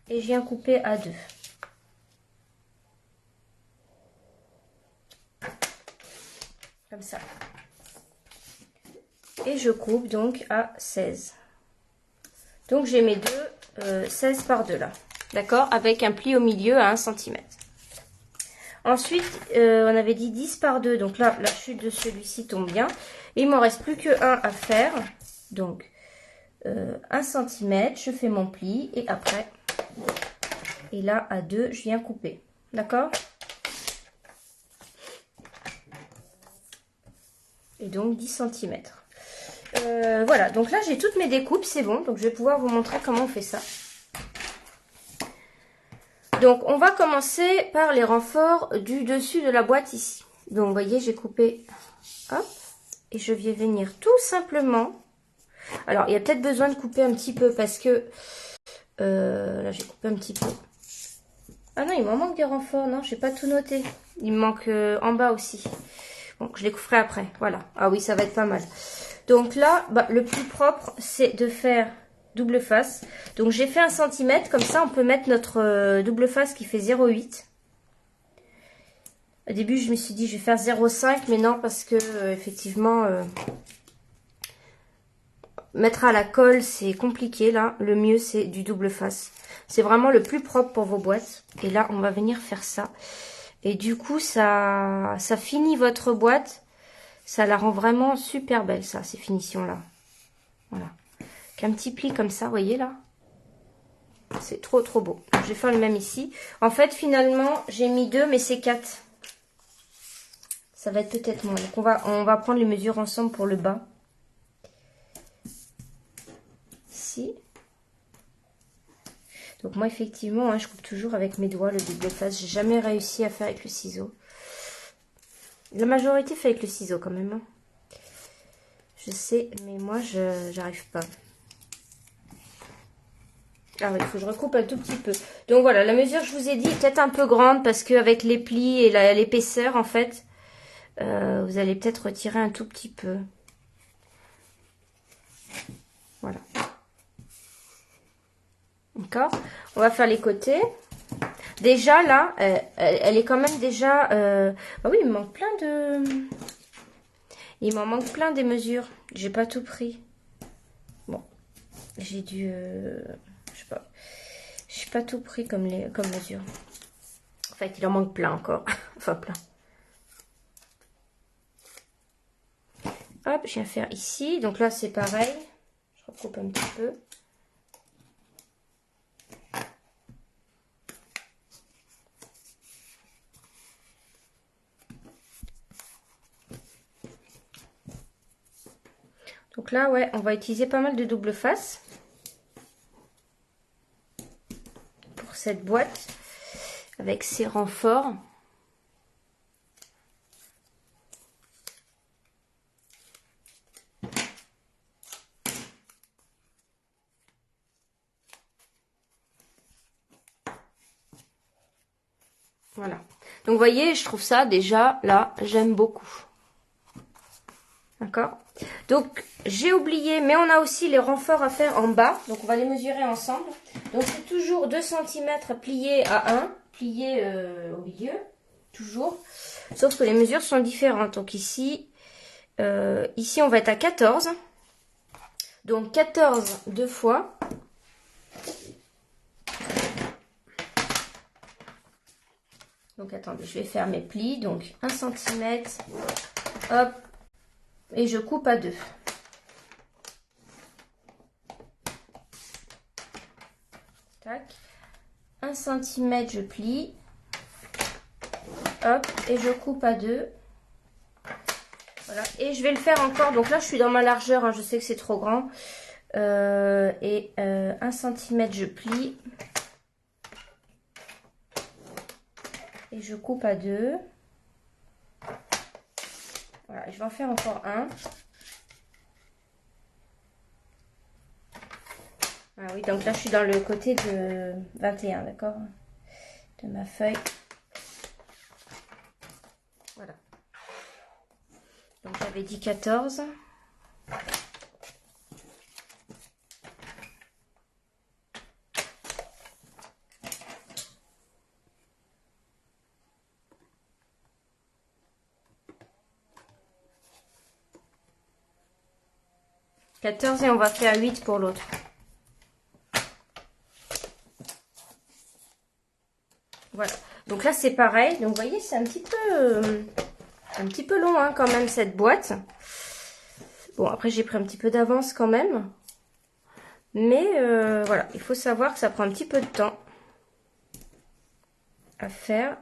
Et je viens couper à 2. Comme ça. Et je coupe donc à 16. Donc j'ai mes deux 16 par 2 là. D'accord? Avec un pli au milieu à 1 cm. Ensuite, on avait dit 10 par 2. Donc là, la chute de celui-ci tombe bien. Et il ne m'en reste plus que 1 à faire. Donc 1 cm, je fais mon pli. Et après, et là à 2, je viens couper. D'accord? Et donc 10 cm. Voilà, donc là j'ai toutes mes découpes, c'est bon. Donc je vais pouvoir vous montrer comment on fait ça. Donc on va commencer par les renforts du dessus de la boîte ici. Donc vous voyez, j'ai coupé, hop, et je vais venir tout simplement. Alors il y a peut-être besoin de couper un petit peu parce que là j'ai coupé un petit peu. Ah non, il m'en manque des renforts, non, j'ai pas tout noté. Il me manque en bas aussi. Bon, je les couperai après, voilà. Ah oui, ça va être pas mal. Donc là, bah, le plus propre, c'est de faire double face. Donc j'ai fait 1 cm, comme ça on peut mettre notre double face qui fait 0,8. Au début, je me suis dit je vais faire 0,5, mais non, parce que effectivement, mettre à la colle, c'est compliqué là. Le mieux, c'est du double face. C'est vraiment le plus propre pour vos boîtes. Et là, on va venir faire ça. Et du coup, ça finit votre boîte. Ça la rend vraiment super belle, ça, ces finitions-là. Voilà. Qu'un petit pli comme ça, vous voyez là? C'est trop, trop beau. Je vais faire le même ici. En fait, finalement, j'ai mis 2, mais c'est 4. Ça va être peut-être moins. Donc, on va prendre les mesures ensemble pour le bas. Ici. Donc, moi, effectivement, hein, je coupe toujours avec mes doigts le double face. J'ai jamais réussi à faire avec le ciseau. La majorité fait avec le ciseau quand même. Hein. Je sais, mais moi, j'arrive pas. Ah oui, il faut que je recoupe un tout petit peu. Donc voilà, la mesure je vous ai dit est peut-être un peu grande parce qu'avec les plis et l'épaisseur en fait, vous allez peut-être retirer un tout petit peu. Voilà. D'accord? On va faire les côtés. Déjà là, elle est quand même déjà... Ah oui, il me manque plein de... Il m'en manque plein des mesures. J'ai pas tout pris. Bon, j'ai dû... Je sais pas. J'ai pas tout pris comme mesure. En fait, il en manque plein encore. Enfin, plein. Hop, je viens faire ici. Donc là, c'est pareil. Je recoupe un petit peu. Donc là, ouais, on va utiliser pas mal de double face pour cette boîte avec ses renforts. Voilà. Donc, vous voyez, je trouve ça déjà, là, j'aime beaucoup. D'accord? Donc, j'ai oublié, mais on a aussi les renforts à faire en bas. Donc, on va les mesurer ensemble. Donc, c'est toujours 2 cm pliés à 1, pliés au milieu, toujours. Sauf que les mesures sont différentes. Donc, ici, on va être à 14. Donc, 14 deux fois. Donc, attendez, je vais faire mes plis. Donc, 1 cm. Hop. Et je coupe à 2. Tac. 1 cm, je plie. Hop. Et je coupe à 2. Voilà. Et je vais le faire encore. Donc là, je suis dans ma largeur. Hein, je sais que c'est trop grand. 1 cm, je plie. Et je coupe à 2. Voilà, je vais en faire encore un. Ah oui, donc là, je suis dans le côté de 21, d'accord? De ma feuille. Voilà. Donc, j'avais dit 14. Et on va faire 8 pour l'autre. Voilà. Donc là, c'est pareil. Donc, vous voyez, c'est un petit peu long, hein, quand même, cette boîte. Bon, après, j'ai pris un petit peu d'avance quand même. Mais, voilà. Il faut savoir que ça prend un petit peu de temps à faire.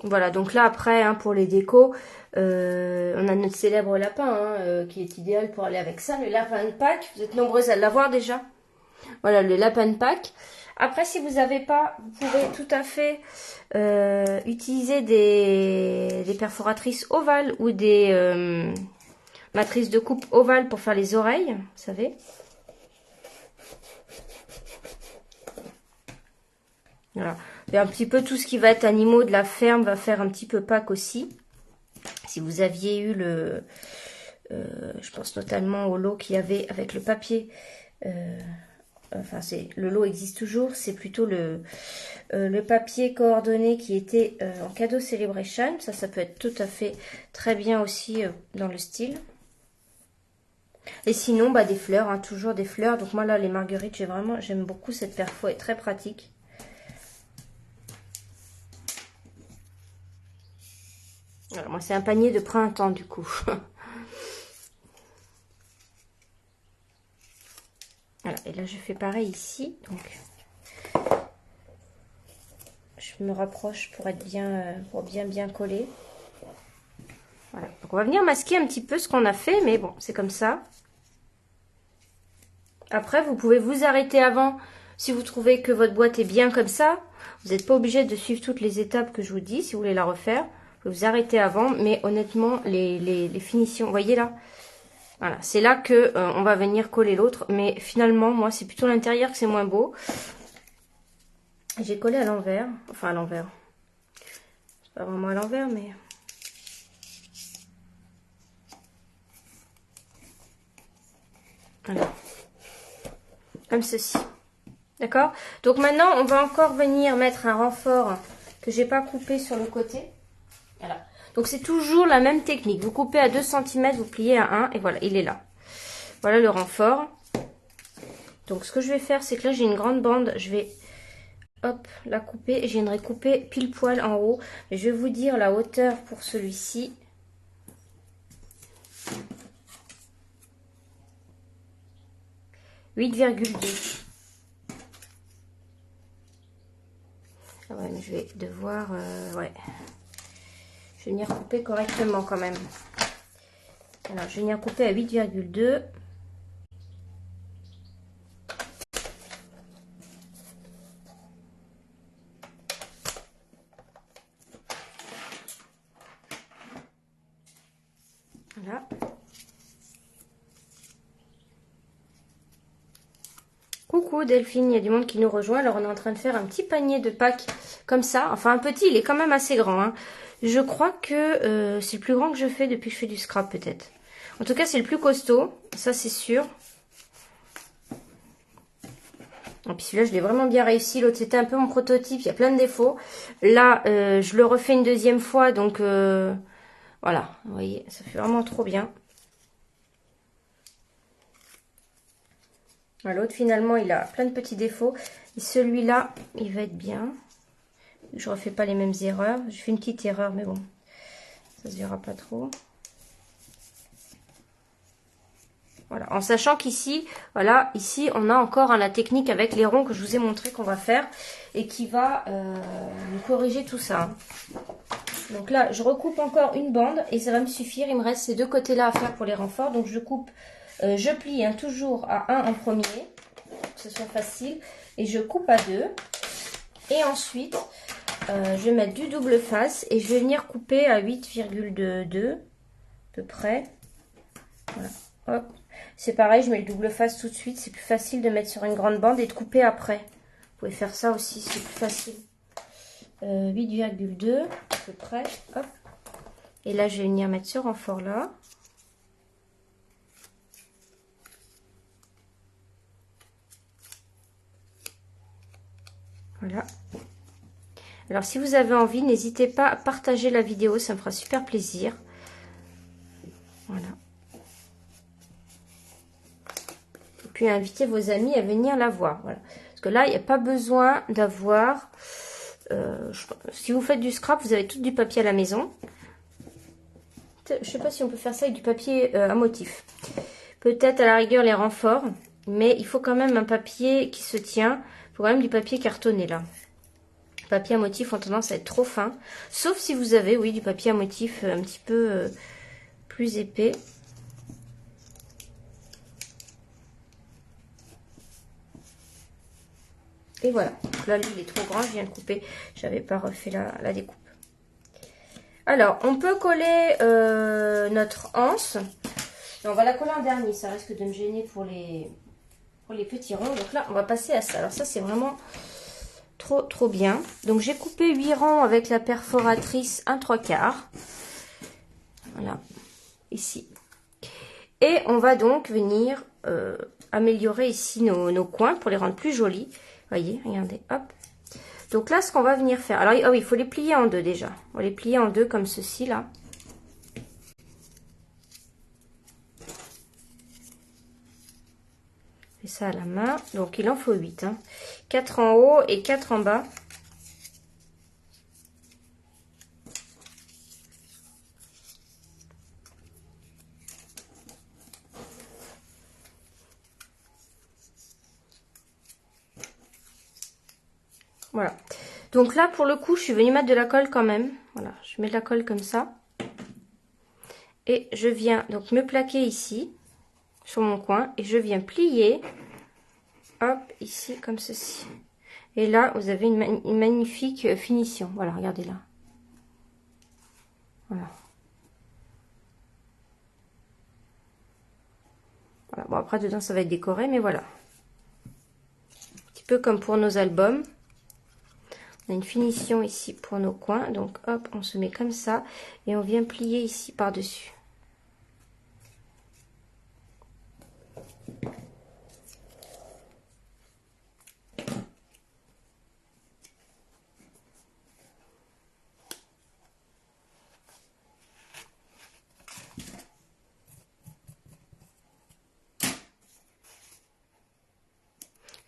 Voilà, donc là après, hein, pour les décos, on a notre célèbre lapin, hein, qui est idéal pour aller avec ça, le lapin de Pâques. Vous êtes nombreuses à l'avoir déjà. Voilà, le lapin de Pâques. Après, si vous n'avez pas, vous pouvez tout à fait utiliser des perforatrices ovales ou des matrices de coupe ovales pour faire les oreilles, vous savez. Voilà. Et un petit peu tout ce qui va être animaux de la ferme va faire un petit peu Pâques aussi. Si vous aviez eu je pense notamment au lot qu'il y avait avec le papier. Enfin, le lot existe toujours. C'est plutôt le papier coordonné qui était en cadeau Celebration. Ça peut être tout à fait très bien aussi dans le style. Et sinon, bah, des fleurs, hein, toujours des fleurs. Donc moi là, les marguerites, j'aime beaucoup cette perfo, elle est très pratique. Alors, moi, c'est un panier de printemps, du coup. Voilà, et là, je fais pareil ici. Donc, je me rapproche pour être bien coller. Voilà. Donc, on va venir masquer un petit peu ce qu'on a fait, mais bon, c'est comme ça. Après, vous pouvez vous arrêter avant si vous trouvez que votre boîte est bien comme ça. Vous n'êtes pas obligé de suivre toutes les étapes que je vous dis si vous voulez la refaire. Vous arrêtez avant, mais honnêtement, les finitions, vous voyez là, voilà, c'est là que on va venir coller l'autre. Mais finalement, moi, c'est plutôt l'intérieur que c'est moins beau. J'ai collé à l'envers, enfin à l'envers. C'est pas vraiment à l'envers, mais voilà, comme ceci. D'accord? Donc maintenant, on va encore venir mettre un renfort que j'ai pas coupé sur le côté. Voilà. Donc c'est toujours la même technique. Vous coupez à 2 cm, vous pliez à 1 et voilà, il est là. Voilà le renfort. Donc ce que je vais faire, c'est que là j'ai une grande bande, je vais hop la couper et je viendrai couper pile poil en haut. Et je vais vous dire la hauteur pour celui-ci. « 8,2 ». Ah ouais, mais je vais devoir... ouais. Je vais venir couper correctement quand même. Alors, je vais venir couper à 8,2. Voilà. Coucou Delphine, il y a du monde qui nous rejoint. Alors, on est en train de faire un petit panier de Pâques comme ça. Enfin, un petit, il est quand même assez grand. Hein. Je crois que c'est le plus grand que je fais depuis que je fais du scrap, peut-être. En tout cas, c'est le plus costaud. Ça, c'est sûr. Et puis celui-là, je l'ai vraiment bien réussi. L'autre, c'était un peu mon prototype. Il y a plein de défauts. Là, je le refais une deuxième fois. Donc, voilà. Vous voyez, ça fait vraiment trop bien. L'autre, finalement, il a plein de petits défauts. Et celui-là, il va être bien. Je refais pas les mêmes erreurs. Je fais une petite erreur, mais bon, ça se verra pas trop. Voilà, en sachant qu'ici, voilà, ici, on a encore la technique avec les ronds que je vous ai montré qu'on va faire et qui va nous corriger tout ça. Donc là, je recoupe encore une bande et ça va me suffire. Il me reste ces deux côtés-là à faire pour les renforts. Donc je coupe, je plie toujours à 1 en premier, pour que ce soit facile. Et je coupe à 2. Et ensuite, je vais mettre du double face et je vais venir couper à 8,2 à peu près. Voilà, hop. C'est pareil, je mets le double face tout de suite. C'est plus facile de mettre sur une grande bande et de couper après. Vous pouvez faire ça aussi, c'est plus facile. 8,2 à peu près. Hop. Et là, je vais venir mettre ce renfort là. Voilà. Alors, si vous avez envie, n'hésitez pas à partager la vidéo. Ça me fera super plaisir. Voilà. Et puis, invitez vos amis à venir la voir. Voilà. Parce que là, il n'y a pas besoin d'avoir... si vous faites du scrap, vous avez tout du papier à la maison. Je ne sais pas si on peut faire ça avec du papier à motif. Peut-être à la rigueur les renforts. Mais il faut quand même un papier qui se tient. Il faut quand même du papier cartonné là. Les papiers à motif ont tendance à être trop fins. Sauf si vous avez, oui, du papier à motif un petit peu plus épais. Et voilà. Donc là, lui, il est trop grand. Je viens de couper. J'avais pas refait la découpe. Alors, on peut coller notre anse. Et on va la coller en dernier. Ça risque de me gêner pour les petits ronds. Donc là, on va passer à ça. Alors ça, c'est vraiment trop bien. Donc, j'ai coupé 8 rangs avec la perforatrice 1/3. Voilà. Ici. Et on va donc venir améliorer ici nos coins pour les rendre plus jolis. Voyez, regardez, hop. Donc là, ce qu'on va venir faire... Alors, oh oui, il faut les plier en deux déjà. On va les plier en deux comme ceci, là. Et ça à la main. Donc, il en faut 8. Hein. 4 en haut et 4 en bas. Voilà. Donc là, pour le coup, je suis venue mettre de la colle quand même. Voilà, je mets de la colle comme ça. Et je viens donc me plaquer ici, sur mon coin. Et je viens plier, hop, ici, comme ceci. Et là, vous avez une magnifique finition. Voilà, regardez là. Voilà. Voilà. Bon, après, dedans, ça va être décoré, mais voilà. Un petit peu comme pour nos albums. On a une finition ici pour nos coins. Donc, hop, on se met comme ça. Et on vient plier ici par-dessus.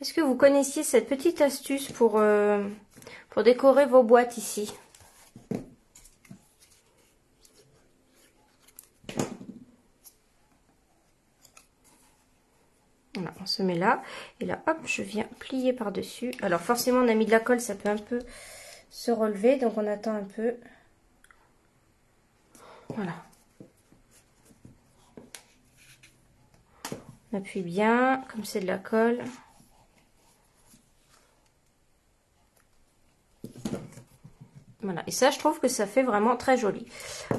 Est-ce que vous connaissiez cette petite astuce pour décorer vos boîtes ici? Voilà, on se met là. Et là, hop, je viens plier par-dessus. Alors forcément, on a mis de la colle, ça peut un peu se relever. Donc on attend un peu. Voilà. On appuie bien, comme c'est de la colle. Voilà, et ça, je trouve que ça fait vraiment très joli.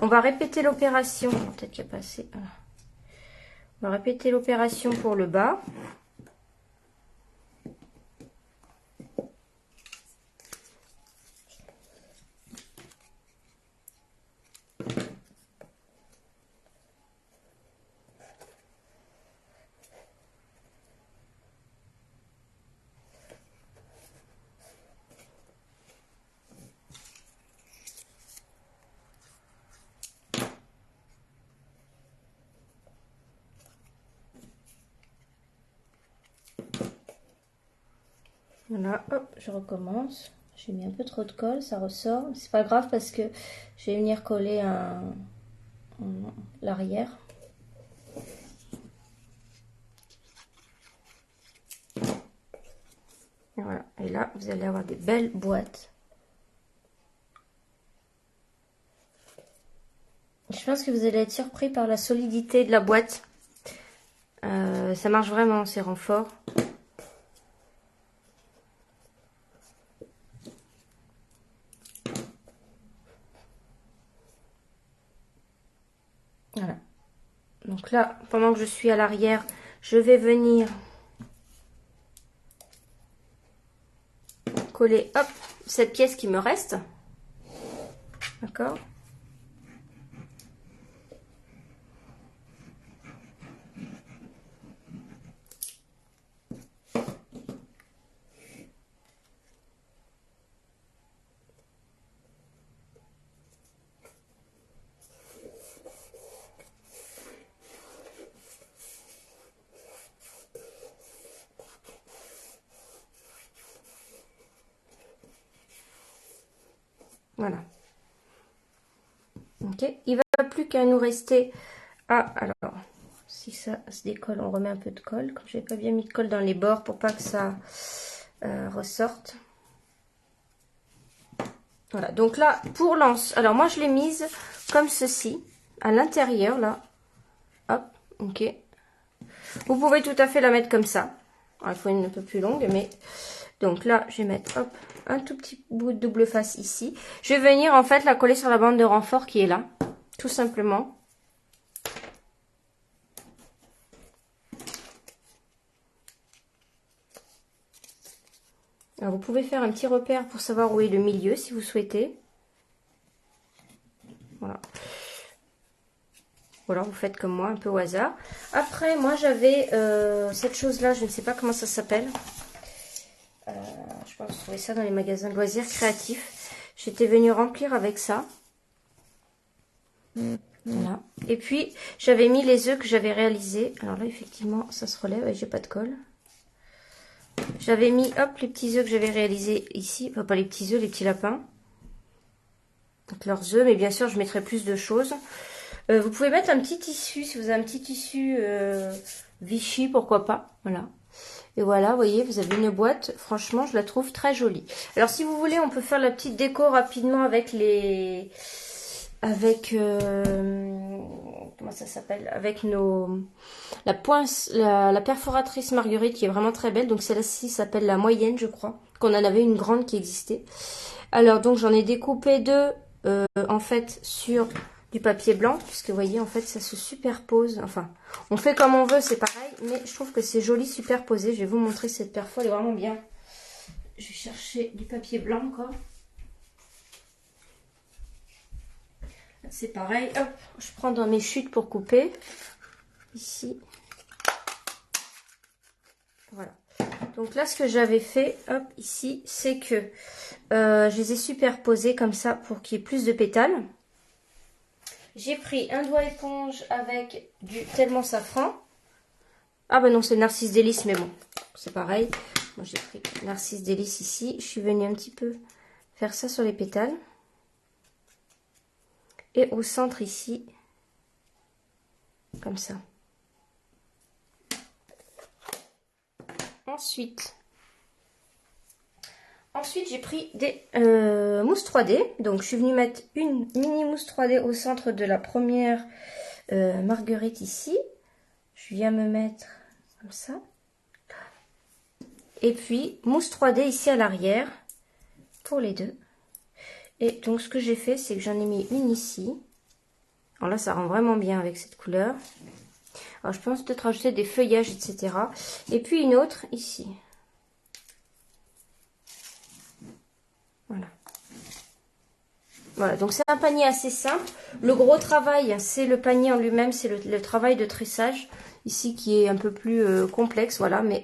On va répéter l'opération. Peut-être qu'il n'y a pas assez. Voilà. On va répéter l'opération pour le bas. Voilà, hop, je recommence. J'ai mis un peu trop de colle, ça ressort. C'est pas grave parce que je vais venir coller l'arrière. Voilà, et là, vous allez avoir des belles boîtes. Je pense que vous allez être surpris par la solidité de la boîte. Ça marche vraiment, c'est renfort. Voilà. Donc là, pendant que je suis à l'arrière, je vais venir coller, hop, cette pièce qui me reste. D'accord ? Voilà. Ok, il va plus qu'à nous rester. Ah, alors, si ça se décolle, on remet un peu de colle. Comme j'ai pas bien mis de colle dans les bords pour pas que ça ressorte. Voilà, donc là, pour l'anse, alors moi je l'ai mise comme ceci, à l'intérieur, là. Hop, ok. Vous pouvez tout à fait la mettre comme ça. Alors, il faut une un peu plus longue, mais... Donc là, je vais mettre, hop, un tout petit bout de double face ici. Je vais venir, en fait, la coller sur la bande de renfort qui est là, tout simplement. Alors, vous pouvez faire un petit repère pour savoir où est le milieu, si vous souhaitez. Voilà. Ou alors, vous faites comme moi, un peu au hasard. Après, moi, j'avais cette chose-là, je ne sais pas comment ça s'appelle. Je pense trouver ça dans les magasins de loisirs créatifs. J'étais venue remplir avec ça. Voilà. Et puis, j'avais mis les œufs que j'avais réalisés. Alors là, effectivement, ça se relève et j'ai pas de colle. J'avais mis, hop, les petits œufs que j'avais réalisés ici. Enfin, pas les petits œufs, les petits lapins. Donc, leurs œufs, mais bien sûr, je mettrai plus de choses. Vous pouvez mettre un petit tissu, si vous avez un petit tissu Vichy, pourquoi pas. Voilà. Et voilà, vous voyez, vous avez une boîte. Franchement, je la trouve très jolie. Alors, si vous voulez, on peut faire la petite déco rapidement avec les... Avec... comment ça s'appelle? Avec nos... La poince... La perforatrice Marguerite qui est vraiment très belle. Donc, celle-ci s'appelle la moyenne, je crois. Qu'on en avait une grande qui existait. Alors, donc, j'en ai découpé deux, en fait, sur... du papier blanc, puisque vous voyez, en fait, ça se superpose. Enfin, on fait comme on veut, c'est pareil, mais je trouve que c'est joli superposé. Je vais vous montrer cette perfo, elle est vraiment bien. Je vais chercher du papier blanc encore. C'est pareil, hop, je prends dans mes chutes pour couper. Ici. Voilà. Donc là, ce que j'avais fait, hop, ici, c'est que je les ai superposés comme ça pour qu'il y ait plus de pétales. J'ai pris un doigt éponge avec du Tellement Safran. Ah ben non, c'est Narcisse Délice, mais bon, c'est pareil. Moi, j'ai pris Narcisse Délice ici. Je suis venue un petit peu faire ça sur les pétales. Et au centre ici, comme ça. Ensuite, j'ai pris des mousses 3D. Donc, je suis venue mettre une mini mousse 3D au centre de la première marguerite ici. Je viens me mettre comme ça. Et puis, mousse 3D ici à l'arrière pour les deux. Et donc, ce que j'ai fait, c'est que j'en ai mis une ici. Alors là, ça rend vraiment bien avec cette couleur. Alors, je pense peut-être rajouter des feuillages, etc. Et puis, une autre ici. Voilà. Voilà, donc c'est un panier assez simple. Le gros travail, c'est le panier en lui-même, c'est le travail de tressage. Ici, qui est un peu plus complexe, voilà. Mais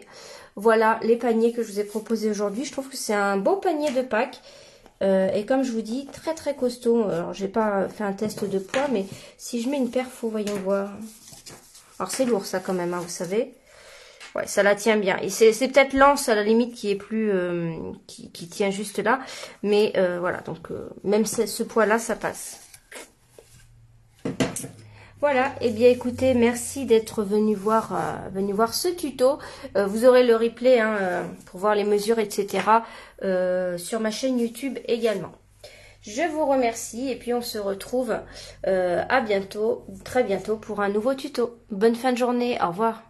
voilà les paniers que je vous ai proposés aujourd'hui. Je trouve que c'est un beau panier de Pâques. Et comme je vous dis, très très costaud. Alors, j'ai pas fait un test de poids, mais si je mets une perfo, voyons voir. Alors, c'est lourd ça quand même, hein, vous savez. Ouais, ça la tient bien. Et c'est peut-être l'anse à la limite qui est plus qui tient juste là. Mais voilà, donc même ce poids-là, ça passe. Voilà, et bien écoutez, merci d'être venu voir ce tuto. Vous aurez le replay hein, pour voir les mesures, etc. Sur ma chaîne YouTube également. Je vous remercie et puis on se retrouve à bientôt, très bientôt pour un nouveau tuto. Bonne fin de journée, au revoir.